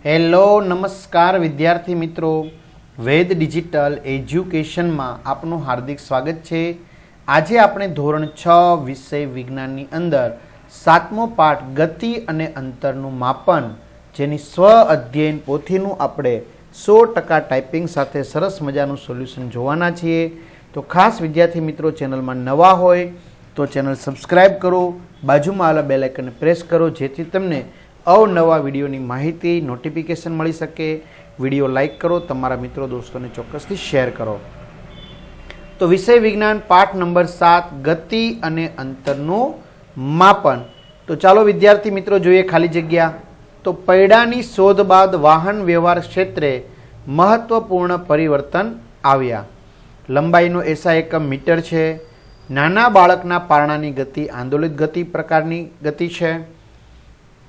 Hello નમસ્કાર વિદ્યાર્થી મિત્રો, વેદ ડિજિટલ એજ્યુકેશનમાં આપનું હાર્દિક સ્વાગત છે। આજે આપણે ધોરણ 6 વિષય વિજ્ઞાનની અંદર 7મો પાઠ ગતિ અને અંતરનું માપન, જેની સ્વ અધ્યયન પોથીનું આપણે 100% ટાઈપિંગ સાથે સરસ મજાનું સોલ્યુશન જોવાના છીએ। તો ખાસ વિદ્યાર્થી મિત્રો, ચેનલમાં નવા હોય તો ચેનલ સબસ્ક્રાઈબ કરો, બાજુમાં આવેલા બેલ આઇકનને પ્રેસ કરો, જેથી તમને અવનવા વિડીયોની માહિતી નોટિફિકેશન મળી શકે। વિડીયો લાઇક કરો, તમારા મિત્રો દોસ્તોને ચોક્કસથી શેર કરો। તો વિષય વિજ્ઞાન પાઠ નંબર 7 ગતિ અને અંતરનું માપન। તો ચાલો વિદ્યાર્થી મિત્રો જોઈએ ખાલી જગ્યા। તો પૈડાની શોધ બાદ વાહન વ્યવહાર ક્ષેત્રે મહત્વપૂર્ણ પરિવર્તન આવ્યા। લંબાઈનો એસઆઈ એકમ મીટર છે। નાના બાળકના પારણાની ગતિ આંદોલિત ગતિ પ્રકારની ગતિ છે।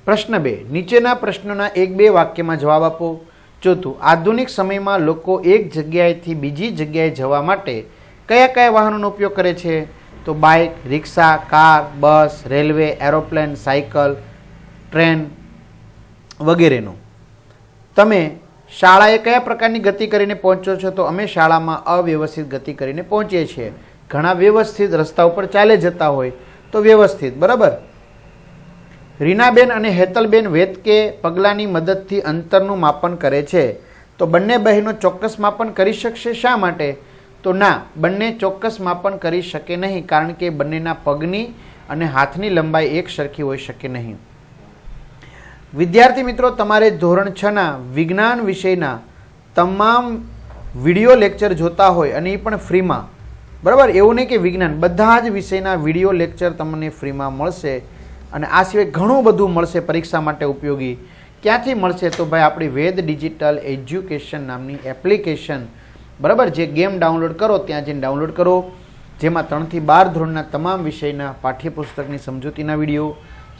પ્રશ્ન 2, નીચેના પ્રશ્નોના 1-2 વાક્યમાં જવાબ આપો। ચોથું, આધુનિક સમયમાં લોકો એક જગ્યાએથી બીજી જગ્યાએ જવા માટે કયા કયા વાહનોનો ઉપયોગ કરે છે? તો બાઇક, રિક્ષા, કાર, બસ, રેલવે, એરોપ્લેન, સાયકલ, ટ્રેન વગેરેનો। તમે શાળાએ કયા પ્રકારની ગતિ કરીને પહોંચો છો? તો અમે શાળામાં અવ્યવસ્થિત ગતિ કરીને પહોંચીએ છીએ। ઘણા વ્યવસ્થિત રસ્તા ઉપર ચાલે જતા હોય તો વ્યવસ્થિત, બરાબર। રીનાબેન અને હેતલબેન વેદકે પગલાંની મદદથી અંતરનું માપન કરે છે, તો બંને બહેનો ચોક્કસ માપન કરી શકશે? શા માટે? તો ના, બંને ચોક્કસ માપન કરી શકે નહીં, કારણ કે બંનેના પગની અને હાથની લંબાઈ એક સરખી હોઈ શકે નહીં। વિદ્યાર્થી મિત્રો, તમારે ધોરણ 6ના વિજ્ઞાન વિષયના તમામ વિડીયો લેક્ચર જોતા હોય, અને એ પણ ફ્રીમાં, બરાબર, એવું નહીં કે વિજ્ઞાન, બધા જ વિષયના વિડીયો લેક્ચર તમને ફ્રીમાં મળશે। અને આ સિવાય ઘણું બધું મળશે પરીક્ષા માટે ઉપયોગી। ક્યાંથી મળશે? તો ભાઈ આપણી વેદ ડિજિટલ એજ્યુકેશન નામની એપ્લિકેશન, બરાબર, જે ગેમ ડાઉનલોડ કરો ત્યાં જઈને ડાઉનલોડ કરો, જેમાં 3 થી 12 ધોરણના તમામ વિષયના પાઠ્યપુસ્તકની સમજૂતીના વિડીયો,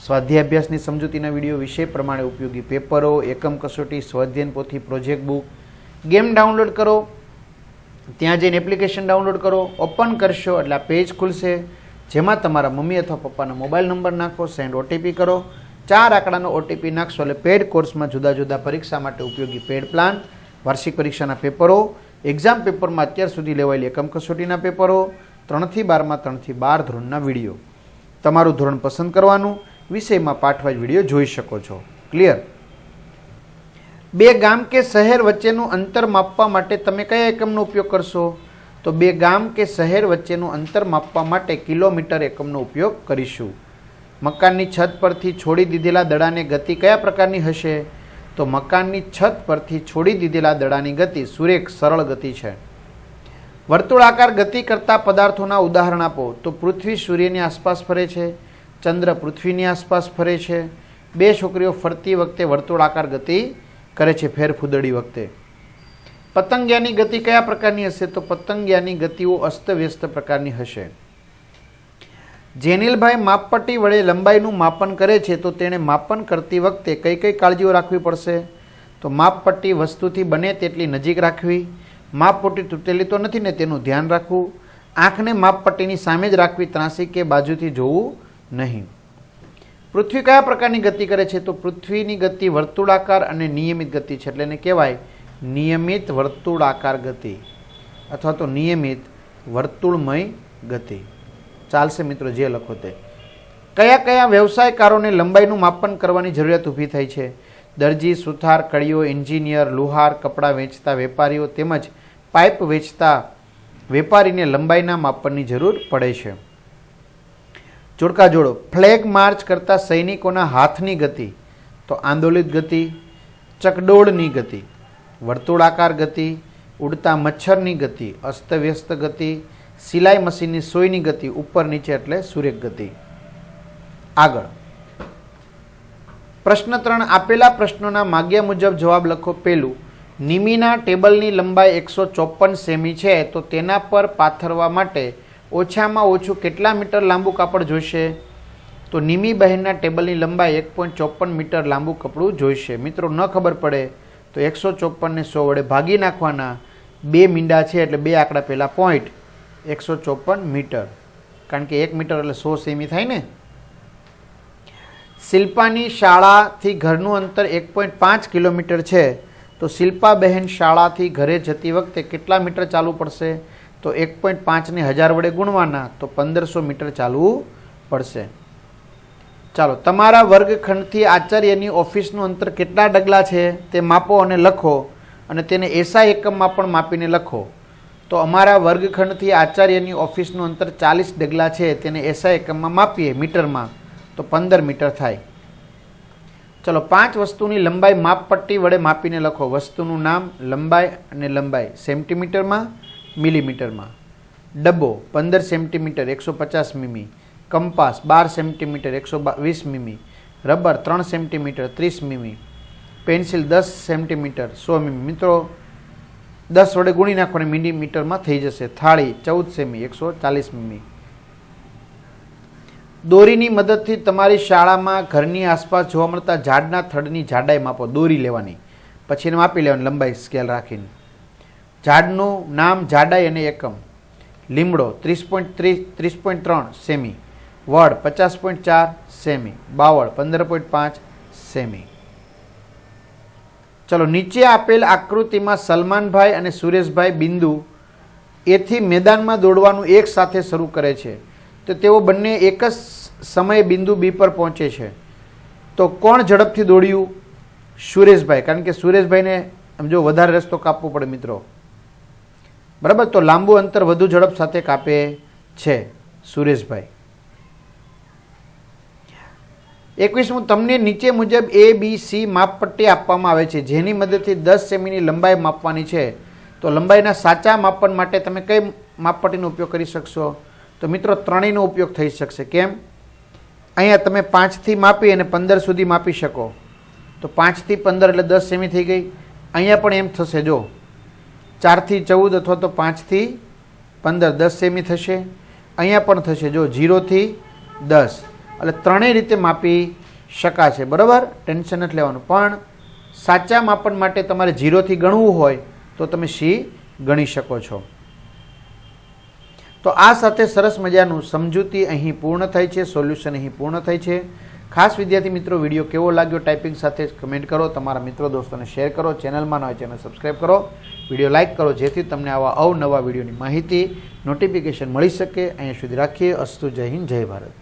સ્વાધ્યાય અભ્યાસની સમજૂતીના વિડીયો, વિષય પ્રમાણે ઉપયોગી પેપરો, એકમ કસોટી, સ્વાધ્યાયન પોથી, પ્રોજેક્ટ બુક, ગેમ ડાઉનલોડ કરો, ત્યાં જઈને એપ્લિકેશન ડાઉનલોડ કરો, ઓપન કરશો એટલે આ પેજ ખુલશે, જેમાં તમારા મમ્મી અથવા પપ્પાનો મોબાઈલ નંબર નાખો, સેન્ડ ઓટીપી કરો, 4 આંકડાનો ઓટીપી નાખશો એટલે પેડ કોર્સમાં જુદા જુદા પરીક્ષા માટે ઉપયોગી પેડ પ્લાન, વાર્ષિક પરીક્ષાના પેપરો, એક્ઝામ પેપરમાં અત્યાર સુધી લેવાયેલી એકમ કસોટીના પેપરો, 3 થી 12માં 3 થી 12 ધોરણના વિડીયો, તમારું ધોરણ પસંદ કરવાનું, વિષયમાં પાઠવાઇઝ વિડીયો જોઈ શકો છો। ક્લિયર? 2 ગામ કે શહેર વચ્ચેનું અંતર માપવા માટે તમે કયા એકમનો ઉપયોગ કરશો? તો 2 ગામ કે શહેર વચ્ચેનું અંતર માપવા માટે કિલોમીટર એકમનો ઉપયોગ કરીશું। મકાનની છત પરથી છોડી દીધેલા દડાની ગતિ કયા પ્રકારની હશે? તો મકાનની છત પરથી છોડી દીધેલા દડાની ગતિ સુરેખ સરળ ગતિ છે। વર્તુળાકાર ગતિ કરતા પદાર્થોના ઉદાહરણ આપો। તો પૃથ્વી સૂર્યની આસપાસ ફરે છે, ચંદ્ર પૃથ્વીની આસપાસ ફરે છે, 2 છોકરીઓ ફરતી વખતે વર્તુળાકાર ગતિ કરે છે, ફેરફૂદડી વખતે। પતંગિયાની ગતિ કયા પ્રકારની હશે? તો પતંગિયાની ગતિઓ અસ્તવ્યસ્ત પ્રકારની હશે। જેનિલભાઈ માપપટ્ટી વડે લંબાઈનું માપન કરે છે, તો તેણે માપન કરતી વખતે કઈ કઈ કાળજીઓ રાખવી પડશે? તો માપપટ્ટી વસ્તુથી બને તેટલી નજીક રાખવી, માપપટ્ટી તૂટેલી તો નથી ને તેનું ધ્યાન રાખવું, આંખને માપપટ્ટીની સામે જ રાખવી, ત્રાંસી કે બાજુથી જોવું નહીં। પૃથ્વી કયા પ્રકારની ગતિ કરે છે? તો પૃથ્વીની ગતિ વર્તુળાકાર અને નિયમિત ગતિ છે, એટલે એને કહેવાય નિયમિત વર્તુળાકાર ગતિ અથવા તો નિયમિત વર્તુળમય ગતિ। ચાલશે મિત્રો, જે લખો તે। કયા કયા વ્યવસાયકારોને લંબાઈનું માપન કરવાની જરૂરિયાત ઊભી થઈ છે? દરજી, સુથાર, કળીઓ, એન્જિનિયર, લુહાર, કપડાં વેચતા વેપારીઓ તેમજ પાઇપ વેચતા વેપારીને લંબાઈના માપનની જરૂર પડે છે। જોડકા જોડો। ફ્લેગ માર્ચ કરતા સૈનિકોના હાથની ગતિ, તો આંદોલિત ગતિ, ચકડોળની ગતિ, વર્તુળાકાર ગતિ, ઉડતા મચ્છરની ગતિ, અસ્તવ્યસ્ત ગતિ, સિલાઈ મશીનની સોયની ગતિ, ઉપર નીચે એટલે સુરેખ ગતિ। આગળ પ્રશ્ન 3, આપેલા પ્રશ્નોના માગ્યા મુજબ જવાબ લખો। પહેલું, નિમીના ટેબલની લંબાઈ 154 સેમી છે, તો તેના પર પાથરવા માટે ઓછામાં ઓછું કેટલા મીટર લાંબુ કાપડ જોઈશે? તો નિમી બહેનના ટેબલની લંબાઈ 1.54 મીટર લાંબુ કપડું જોઈશે। મિત્રો, ન ખબર પડે તો 154 ને 100 વડે ભાગી નાખવાના, 2 મીંડા છે એટલે 2 આંકડા પહેલા પોઈન્ટ, 154 મીટર, કારણ કે 1 મીટર એટલે 100 સેમી થાય ને। શિલ્પાની શાળાથી ઘરનું અંતર 1.5 કિલોમીટર છે, તો શિલ્પાબહેન શાળાથી ઘરે જતી વખતે કેટલા મીટર ચાલવું પડશે? તો 1.5 ને 1000 વડે ગુણવાના, તો 1500 મીટર ચાલવું પડશે. ચાલો, તમારા વર્ગખંડથી આચાર્યની ઓફિસનું અંતર કેટલા ડગલા છે તે માપો અને લખો, અને તેને એસઆઈ એકમમાં પણ માપીને લખો. તો અમારા વર્ગખંડથી આચાર્યની ઓફિસનું અંતર 40 ડગલા છે, તેને એસઆઈ એકમમાં માપીએ મીટરમાં, તો 15 મીટર થાય. ચલો, 5 વસ્તુની લંબાઈ માપપટ્ટી વડે માપીને લખો. વસ્તુનું નામ, લંબાઈ અને લંબાઈ સેન્ટીમીટરમાં, મિલીમીટરમાં. ડબ્બો 15 સેન્ટીમીટર 150 મીમી. કંપાસ 12 સેન્ટીમીટર 120 મીમી. રબર 3 સેન્ટીમીટર 30 મીમી. પેન્સિલ 10 સેન્ટીમીટર 100 મીમી. મિત્રો 10 વડે ગુણી નાખો અને મિલીમીટરમાં થઈ જશે. થાળી 14 સેમી 140 મીમી. દોરીની મદદથી તમારી શાળામાં ઘરની આસપાસ જોવા મળતા ઝાડના થડની જાડાઈ માપો. દોરી લેવાની, પછી એને માપી લેવાની લંબાઈ સ્કેલ રાખીને. ઝાડનું નામ, જાડાઈ અને એકમ. લીમડો 30.3 સેમી. વડ 50.4 સેમી. બાવળ 15.5 સેમી. ચલો, નીચે આપેલ આકૃતિમાં સલમાનભાઈ અને સુરેશભાઈ બિંદુ એથી મેદાનમાં દોડવાનું એક સાથે શરૂ કરે છે, તો તેઓ બંને એક જ સમયે બિંદુ બી પર પહોંચે છે. તો કોણ ઝડપથી દોડ્યું? સુરેશભાઈ, કારણ કે સુરેશભાઈને જો વધારે રસ્તો કાપવો પડે મિત્રો, બરાબર, તો લાંબુ અંતર વધુ ઝડપ સાથે કાપે છે સુરેશભાઈ. 21 તમને નીચે મુજબ ABC માપપટ્ટી આપવામાં આવે છે, જેની મદદથી 10 સેમીની લંબાઈ માપવાની છે. તો લંબાઈના સાચા માપન માટે તમે કઈ માપપટ્ટીનો ઉપયોગ કરી શકશો? તો મિત્રો ત્રણેયનો ઉપયોગ થઈ શકશે. કેમ? અહીંયા તમે 5થી માપી અને 15 સુધી માપી શકો, તો 5થી 15 એટલે 10 સેમી થઈ ગઈ. અહીંયા પણ એમ થશે, જો 4થી 14 અથવા તો 5થી 15 10 સેમી થશે. અહીંયા પણ થશે, જો 0થી 10, એટલે ત્રણેય રીતે માપી શકાશે. બરાબર, ટેન્શન નથી લેવાનું. પણ સાચા માપન માટે તમારે 0થી ગણવું હોય તો તમે સી ગણી શકો છો. તો આ સાથે સરસ મજાનું સમજૂતી અહીં પૂર્ણ થાય છે, સોલ્યુશન અહીં પૂર્ણ થાય છે. ખાસ વિદ્યાર્થી મિત્રો, વિડીયો કેવો લાગ્યો ટાઈપિંગ સાથે કમેન્ટ કરો, તમારા મિત્રો દોસ્તોને શેર કરો, ચેનલમાં ન હોય ચેનલ સબસ્ક્રાઈબ કરો, વિડીયો લાઇક કરો, જેથી તમને આવા અવનવા વિડીયોની માહિતી, નોટિફિકેશન મળી શકે. અહીંયા સુધી રાખીએ. અસ્તુ. જય હિન્દ, જય ભારત.